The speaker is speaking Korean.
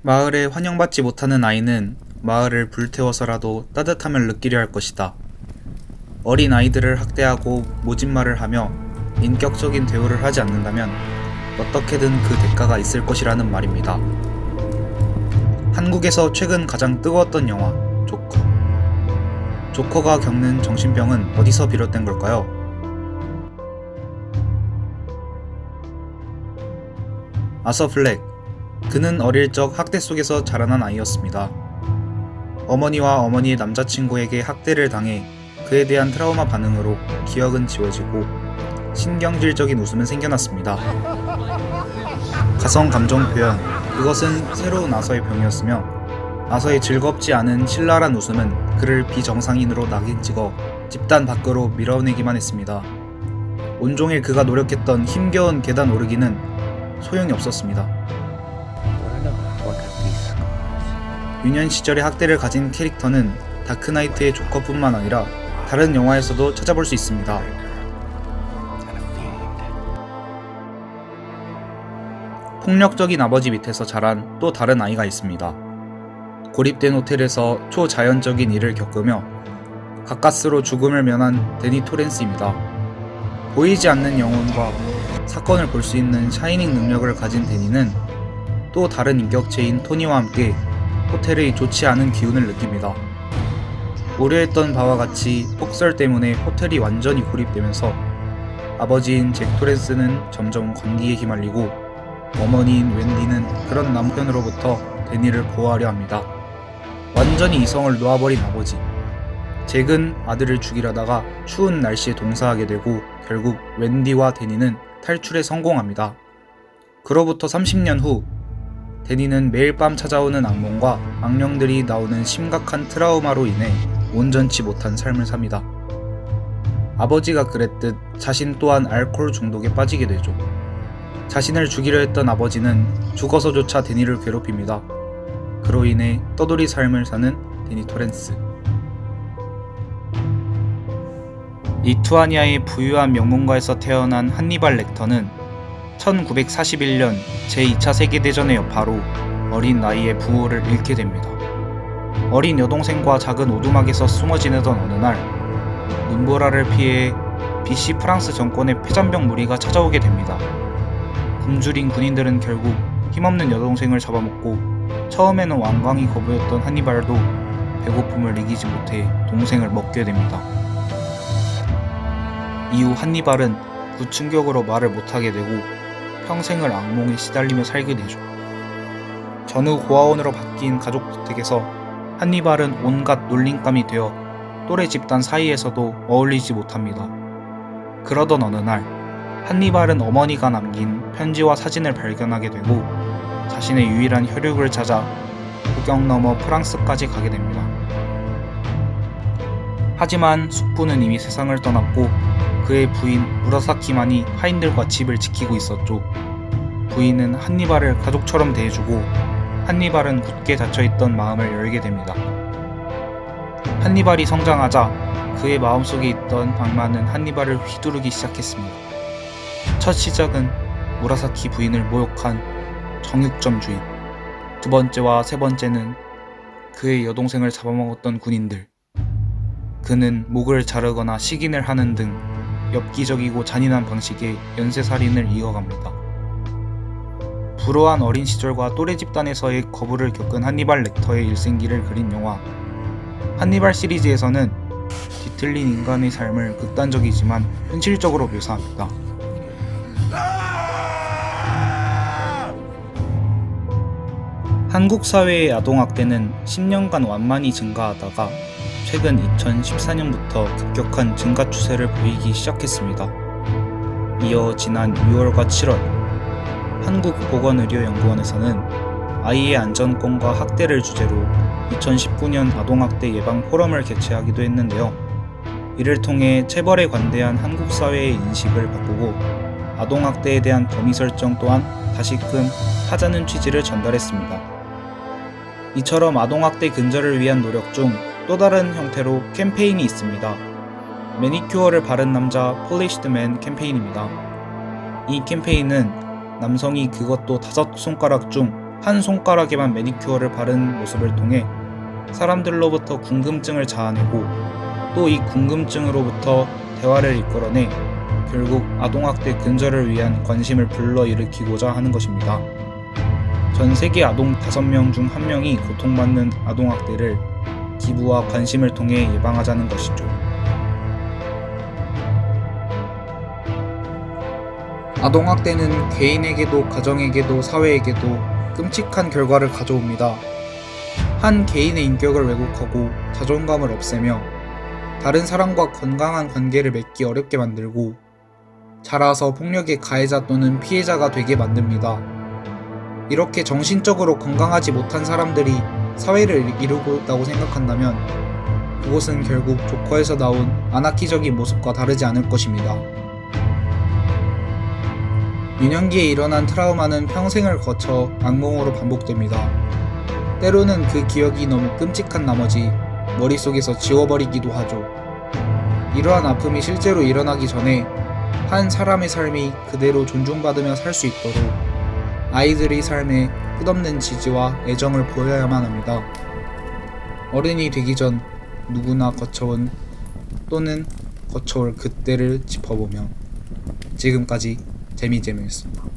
마을에 환영받지 못하는 아이는 마을을 불태워서라도 따뜻함을 느끼려 할 것이다. 어린 아이들을 학대하고 모진말을 하며 인격적인 대우를 하지 않는다면 어떻게든 그 대가가 있을 것이라는 말입니다. 한국에서 최근 가장 뜨거웠던 영화 조커. 조커가 겪는 정신병은 어디서 비롯된 걸까요? 아서 플렉. 그는 어릴 적 학대 속에서 자라난 아이였습니다. 어머니와 어머니의 남자친구에게 학대를 당해 그에 대한 트라우마 반응으로 기억은 지워지고 신경질적인 웃음은 생겨났습니다. 가성 감정 표현, 그것은 새로운 아서의 병이었으며 아서의 즐겁지 않은 신랄한 웃음은 그를 비정상인으로 낙인 찍어 집단 밖으로 밀어내기만 했습니다. 온종일 그가 노력했던 힘겨운 계단 오르기는 소용이 없었습니다. 유년 시절의 학대를 가진 캐릭터는 다크나이트의 조커뿐만 아니라 다른 영화에서도 찾아볼 수 있습니다. 폭력적인 아버지 밑에서 자란 또 다른 아이가 있습니다. 고립된 호텔에서 초자연적인 일을 겪으며 가까스로 죽음을 면한 데니 토렌스입니다. 보이지 않는 영혼과 사건을 볼 수 있는 샤이닝 능력을 가진 데니는 또 다른 인격체인 토니와 함께 호텔의 좋지 않은 기운을 느낍니다. 우려했던 바와 같이 폭설 때문에 호텔이 완전히 고립되면서 아버지인 잭 토렌스는 점점 감기에 휘말리고 어머니인 웬디는 그런 남편으로부터 데니를 보호하려 합니다. 완전히 이성을 놓아버린 아버지. 잭은 아들을 죽이려다가 추운 날씨에 동사하게 되고 결국 웬디와 데니는 탈출에 성공합니다. 그로부터 30년 후 데니는 매일 밤 찾아오는 악몽과 악령들이 나오는 심각한 트라우마로 인해 온전치 못한 삶을 삽니다. 아버지가 그랬듯 자신 또한 알코올 중독에 빠지게 되죠. 자신을 죽이려 했던 아버지는 죽어서조차 데니를 괴롭힙니다. 그로 인해 떠돌이 삶을 사는 데니 토렌스. 리투아니아의 부유한 명문가에서 태어난 한니발 렉터는 1941년 제2차 세계대전의 여파로 어린 나이에 부모를 잃게 됩니다. 어린 여동생과 작은 오두막에서 숨어 지내던 어느 날 눈보라를 피해 BC 프랑스 정권의 폐잔병 무리가 찾아오게 됩니다. 굶주린 군인들은 결국 힘없는 여동생을 잡아먹고 처음에는 완강히 거부했던 한니발도 배고픔을 이기지 못해 동생을 먹게 됩니다. 이후 한니발은 그 충격으로 말을 못하게 되고 평생을 악몽에 시달리며 살게 되죠. 전후 고아원으로 바뀐 가족주택에서 한니발은 온갖 놀림감이 되어 또래 집단 사이에서도 어울리지 못합니다. 그러던 어느 날 한니발은 어머니가 남긴 편지와 사진을 발견하게 되고 자신의 유일한 혈육을 찾아 국경 너머 프랑스까지 가게 됩니다. 하지만 숙부는 이미 세상을 떠났고 그의 부인 무라사키만이 하인들과 집을 지키고 있었죠. 부인은 한니발을 가족처럼 대해주고 한니발은 굳게 닫혀있던 마음을 열게 됩니다. 한니발이 성장하자 그의 마음속에 있던 악마는 한니발을 휘두르기 시작했습니다. 첫 시작은 무라사키 부인을 모욕한 정육점주의, 두 번째와 세 번째는 그의 여동생을 잡아먹었던 군인들. 그는 목을 자르거나 식인을 하는 등 엽기적이고 잔인한 방식의 연쇄살인을 이어갑니다. 불우한 어린 시절과 또래 집단에서의 거부를 겪은 한니발 렉터의 일생기를 그린 영화 한니발 시리즈에서는 뒤틀린 인간의 삶을 극단적이지만 현실적으로 묘사합니다. 한국 사회의 아동학대는 10년간 완만히 증가하다가 최근 2014년부터 급격한 증가 추세를 보이기 시작했습니다. 이어 지난 6월과 7월 한국보건의료연구원에서는 아이의 안전권과 학대를 주제로 2019년 아동학대 예방 포럼을 개최하기도 했는데요. 이를 통해 체벌에 관대한 한국 사회의 인식을 바꾸고 아동학대에 대한 범위 설정 또한 다시금 하자는 취지를 전달했습니다. 이처럼 아동학대 근절을 위한 노력 중 또 다른 형태로 캠페인이 있습니다. 매니큐어를 바른 남자 폴리시드맨 캠페인입니다. 이 캠페인은 남성이 그것도 5손가락 중 한 손가락에만 매니큐어를 바른 모습을 통해 사람들로부터 궁금증을 자아내고 또 이 궁금증으로부터 대화를 이끌어내 결국 아동학대 근절을 위한 관심을 불러일으키고자 하는 것입니다. 전 세계 아동 5명 중 1명이 고통받는 아동학대를 기부와 관심을 통해 예방하자는 것이죠. 아동학대는 개인에게도 가정에게도 사회에게도 끔찍한 결과를 가져옵니다. 한 개인의 인격을 왜곡하고 자존감을 없애며 다른 사람과 건강한 관계를 맺기 어렵게 만들고 자라서 폭력의 가해자 또는 피해자가 되게 만듭니다. 이렇게 정신적으로 건강하지 못한 사람들이 사회를 이루고 있다고 생각한다면 그곳은 결국 조커에서 나온 아나키적인 모습과 다르지 않을 것입니다. 유년기에 일어난 트라우마는 평생을 거쳐 악몽으로 반복됩니다. 때로는 그 기억이 너무 끔찍한 나머지 머릿속에서 지워버리기도 하죠. 이러한 아픔이 실제로 일어나기 전에 한 사람의 삶이 그대로 존중받으며 살 수 있도록 아이들의 삶에 끝없는 지지와 애정을 보여야만 합니다. 어른이 되기 전 누구나 거쳐온 또는 거쳐올 그때를 짚어보며 지금까지 재미잼이었습니다.